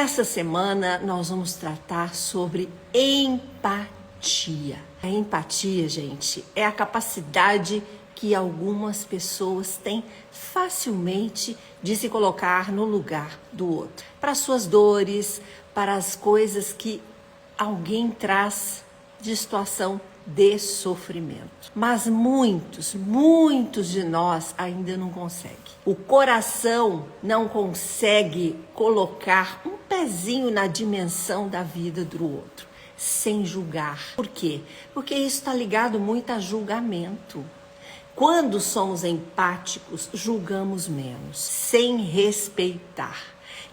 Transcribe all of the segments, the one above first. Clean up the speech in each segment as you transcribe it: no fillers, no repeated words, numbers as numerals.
Essa semana nós vamos tratar sobre empatia. A empatia, gente, é a capacidade que algumas pessoas têm facilmente de se colocar no lugar do outro. Para suas dores, para as coisas que alguém traz de situação de sofrimento. Mas muitos de nós ainda não conseguem. O coração não consegue colocar um pezinho na dimensão da vida do outro, sem julgar. Por quê? Porque isso está ligado muito a julgamento. Quando somos empáticos, julgamos menos, sem respeitar.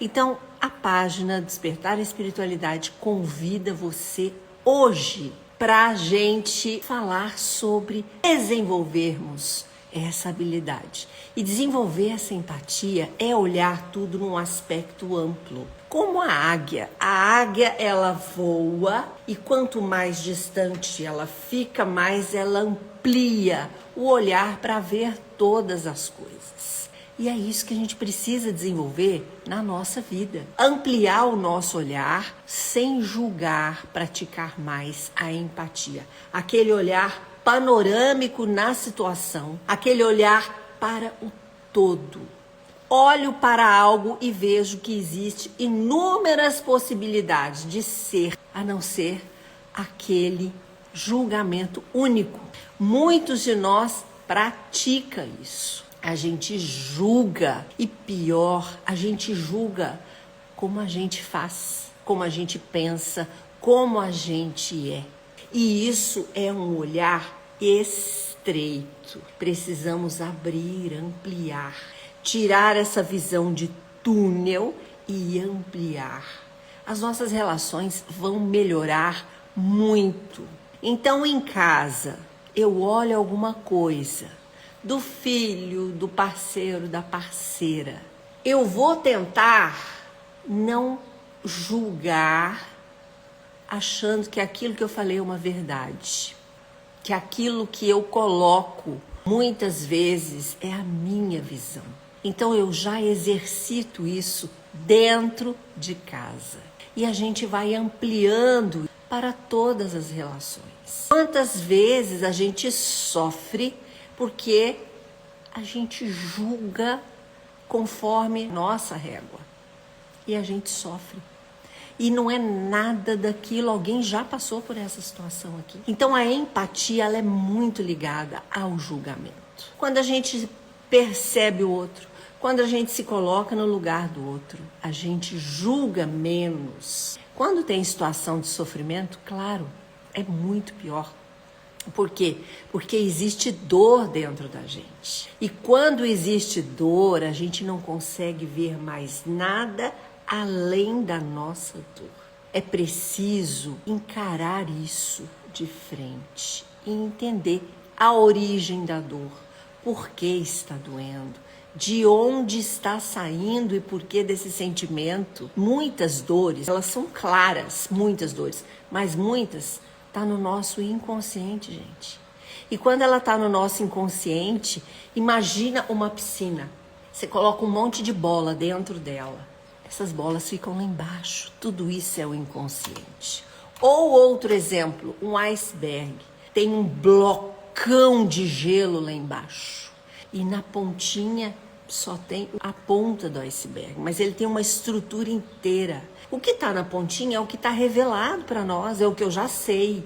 Então, a página Despertar a Espiritualidade convida você hoje para a gente falar sobre desenvolvermos essa habilidade. E desenvolver essa empatia é olhar tudo num aspecto amplo. Como a águia ela voa e quanto mais distante ela fica, mais ela amplia o olhar para ver todas as coisas. E é isso que a gente precisa desenvolver na nossa vida. Ampliar o nosso olhar sem julgar, praticar mais a empatia. Aquele olhar panorâmico na situação, aquele olhar para o todo. Olho para algo e vejo que existe inúmeras possibilidades de ser, a não ser aquele julgamento único. Muitos de nós praticam isso. A gente julga e pior, a gente julga como a gente faz, como a gente pensa, como a gente é. E isso é um olhar estreito. Precisamos abrir, ampliar, tirar essa visão de túnel e ampliar. As nossas relações vão melhorar muito. Então, em casa, eu olho alguma coisa do filho, do parceiro, da parceira. Eu vou tentar não julgar achando que aquilo que eu falei é uma verdade, que aquilo que eu coloco muitas vezes é a minha visão. Então eu já exercito isso dentro de casa e a gente vai ampliando para todas as relações. Quantas vezes a gente sofre porque a gente julga conforme nossa régua e a gente sofre. E não é nada daquilo, alguém já passou por essa situação aqui. Então a empatia ela é muito ligada ao julgamento. Quando a gente percebe o outro, quando a gente se coloca no lugar do outro, a gente julga menos. Quando tem situação de sofrimento, claro, é muito pior. Por quê? Porque existe dor dentro da gente. E quando existe dor, a gente não consegue ver mais nada além da nossa dor. É preciso encarar isso de frente e entender a origem da dor. Por que está doendo? De onde está saindo e por que desse sentimento? Muitas dores, elas são claras, muitas dores, mas muitas está no nosso inconsciente, gente. E quando ela está no nosso inconsciente, imagina uma piscina. Você coloca um monte de bola dentro dela. Essas bolas ficam lá embaixo. Tudo isso é o inconsciente. Ou outro exemplo, um iceberg. Tem um blocão de gelo lá embaixo. E na pontinha só tem a ponta do iceberg. Mas ele tem uma estrutura inteira. O que está na pontinha é o que está revelado para nós, é o que eu já sei.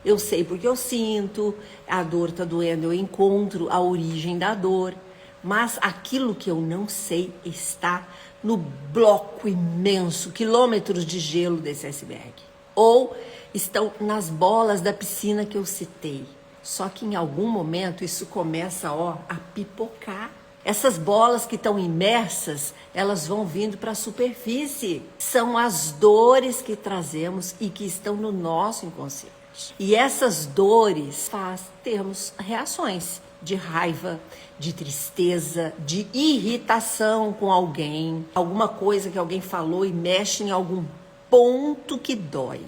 Eu sei porque eu sinto, a dor está doendo, eu encontro a origem da dor. Mas aquilo que eu não sei está no bloco imenso, quilômetros de gelo desse iceberg. Ou estão nas bolas da piscina que eu citei. Só que em algum momento isso começa a pipocar. Essas bolas que estão imersas, elas vão vindo para a superfície. São as dores que trazemos e que estão no nosso inconsciente. E essas dores fazem termos reações de raiva, de tristeza, de irritação com alguém. Alguma coisa que alguém falou e mexe em algum ponto que dói.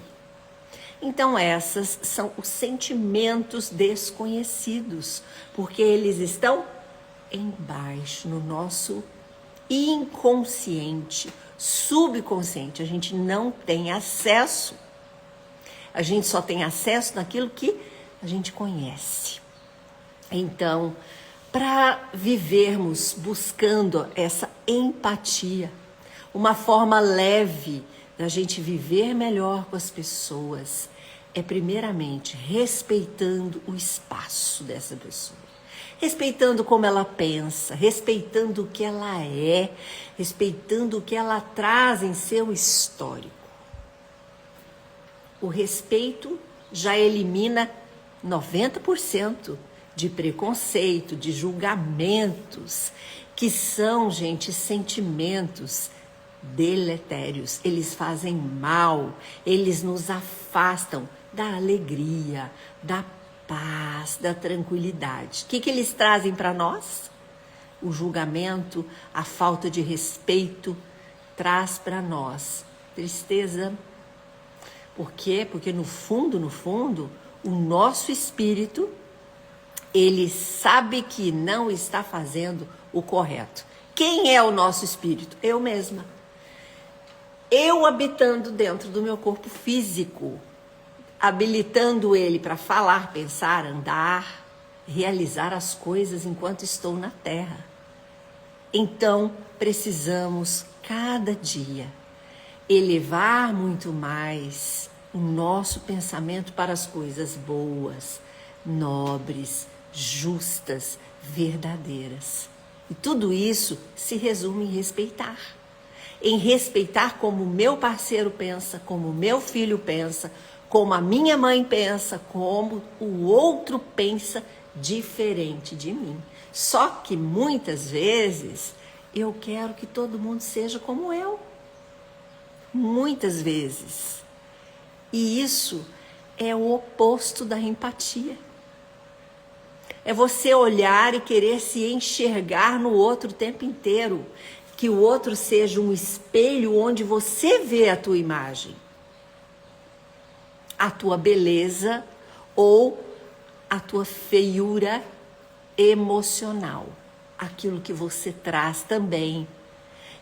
Então essas são os sentimentos desconhecidos, porque eles estão embaixo, no nosso inconsciente, subconsciente. A gente não tem acesso. A gente só tem acesso naquilo que a gente conhece. Então, para vivermos buscando essa empatia, uma forma leve da gente viver melhor com as pessoas, é primeiramente respeitando o espaço dessa pessoa, respeitando como ela pensa, respeitando o que ela é, respeitando o que ela traz em seu histórico. O respeito já elimina 90% de preconceito, de julgamentos, que são, gente, sentimentos deletérios. Eles fazem mal, eles nos afastam da alegria, da paz, da tranquilidade. O que eles trazem para nós? O julgamento, a falta de respeito, traz para nós tristeza. Por quê? Porque no fundo, o nosso espírito, ele sabe que não está fazendo o correto. Quem é o nosso espírito? Eu mesma. Eu habitando dentro do meu corpo físico, habilitando ele para falar, pensar, andar, realizar as coisas enquanto estou na Terra. Então, precisamos cada dia elevar muito mais o nosso pensamento para as coisas boas, nobres, justas, verdadeiras. E tudo isso se resume em respeitar. Em respeitar como o meu parceiro pensa, como o meu filho pensa, como a minha mãe pensa, como o outro pensa diferente de mim. Só que muitas vezes eu quero que todo mundo seja como eu. Muitas vezes. E isso é o oposto da empatia. É você olhar e querer se enxergar no outro o tempo inteiro. Que o outro seja um espelho onde você vê a tua imagem, a tua beleza ou a tua feiura emocional, aquilo que você traz também.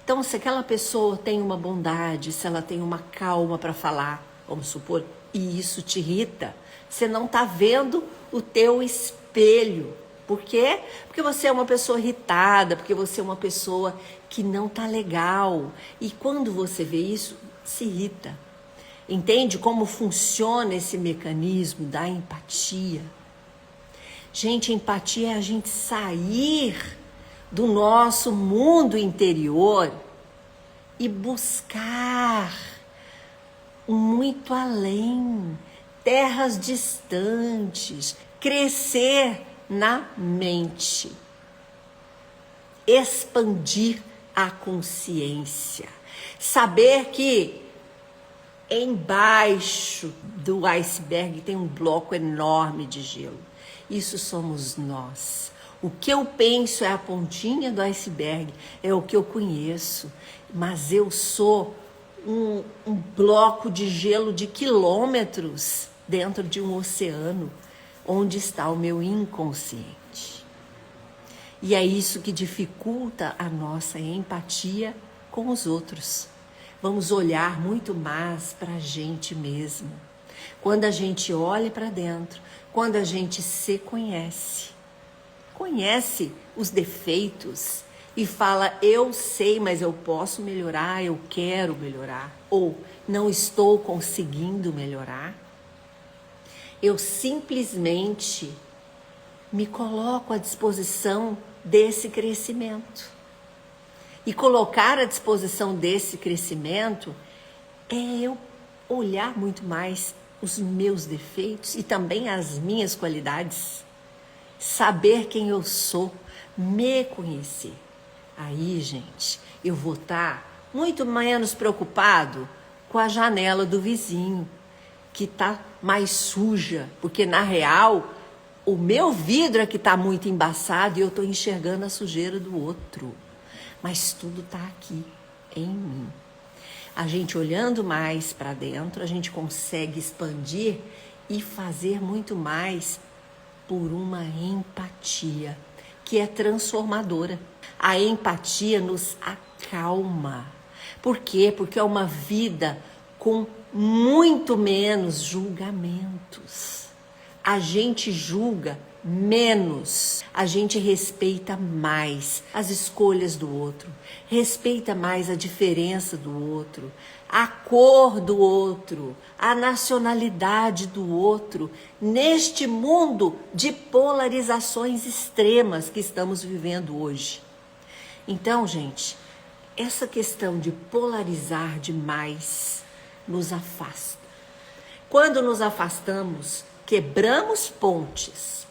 Então, se aquela pessoa tem uma bondade, se ela tem uma calma para falar, vamos supor, e isso te irrita, você não está vendo o teu espelho. Por quê? Porque você é uma pessoa irritada, porque você é uma pessoa que não está legal. E quando você vê isso, se irrita. Entende como funciona esse mecanismo da empatia? Gente, empatia é a gente sair do nosso mundo interior e buscar muito além, terras distantes, crescer na mente, expandir a consciência, saber que embaixo do iceberg tem um bloco enorme de gelo. Isso somos nós. O que eu penso é a pontinha do iceberg, é o que eu conheço, mas eu sou um bloco de gelo de quilômetros dentro de um oceano, onde está o meu inconsciente. E é isso que dificulta a nossa empatia com os outros. Vamos olhar muito mais para a gente mesmo. Quando a gente olha para dentro, quando a gente se conhece os defeitos e fala, eu sei, mas eu posso melhorar, eu quero melhorar, ou não estou conseguindo melhorar, eu simplesmente me coloco à disposição desse crescimento. E colocar à disposição desse crescimento é eu olhar muito mais os meus defeitos e também as minhas qualidades. Saber quem eu sou, me conhecer. Aí, gente, eu vou estar muito menos preocupado com a janela do vizinho, que está mais suja, porque na real o meu vidro é que está muito embaçado e eu estou enxergando a sujeira do outro. Mas tudo está aqui em mim. A gente olhando mais para dentro, a gente consegue expandir e fazer muito mais por uma empatia que é transformadora. A empatia nos acalma, Por quê? Porque é uma vida com muito menos julgamentos. A gente julga menos, a gente respeita mais as escolhas do outro, respeita mais a diferença do outro, a cor do outro, a nacionalidade do outro, neste mundo de polarizações extremas que estamos vivendo hoje. Então, gente, essa questão de polarizar demais nos afasta. Quando nos afastamos, quebramos pontes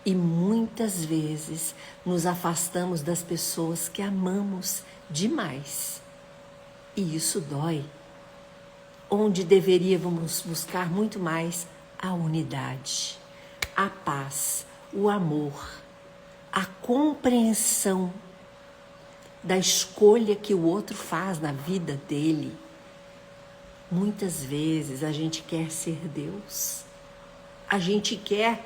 e muitas vezes nos afastamos das pessoas que amamos demais. E isso dói. Onde deveríamos buscar muito mais a unidade, a paz, o amor, a compreensão da escolha que o outro faz na vida dele. Muitas vezes a gente quer ser Deus. A gente quer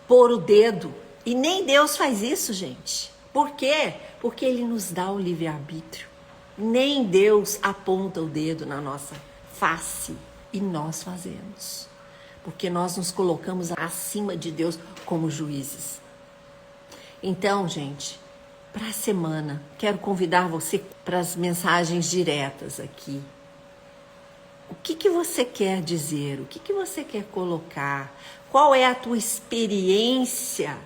pôr o dedo. E nem Deus faz isso, gente. Por quê? Porque Ele nos dá o livre-arbítrio. Nem Deus aponta o dedo na nossa face. E nós fazemos. Porque nós nos colocamos acima de Deus como juízes. Então, gente, para a semana, quero convidar você para as mensagens diretas aqui. O que você quer dizer? O que você quer colocar? Qual é a tua experiência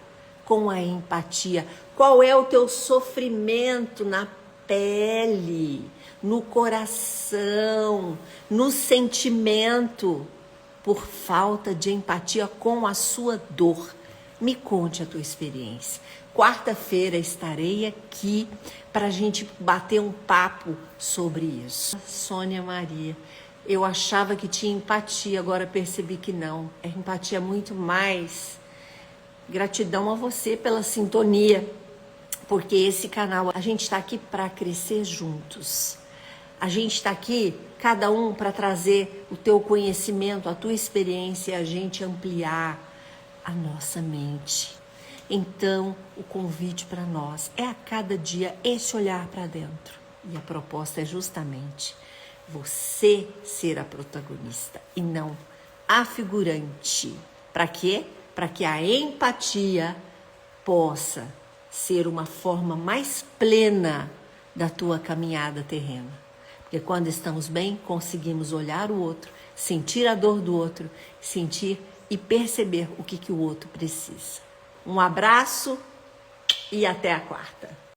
com a empatia? Qual é o teu sofrimento na pele, no coração, no sentimento por falta de empatia com a sua dor? Me conte a tua experiência. Quarta-feira estarei aqui para a gente bater um papo sobre isso. Sônia Maria, eu achava que tinha empatia, agora percebi que não. É empatia muito mais. Gratidão a você pela sintonia, porque esse canal, a gente está aqui para crescer juntos. A gente está aqui, cada um, para trazer o teu conhecimento, a tua experiência e a gente ampliar a nossa mente. Então, o convite para nós é a cada dia esse olhar para dentro. E a proposta é justamente você ser a protagonista e não a figurante. Para quê? Para que a empatia possa ser uma forma mais plena da tua caminhada terrena. Porque quando estamos bem, conseguimos olhar o outro, sentir a dor do outro, sentir e perceber o que o outro precisa. Um abraço e até a quarta.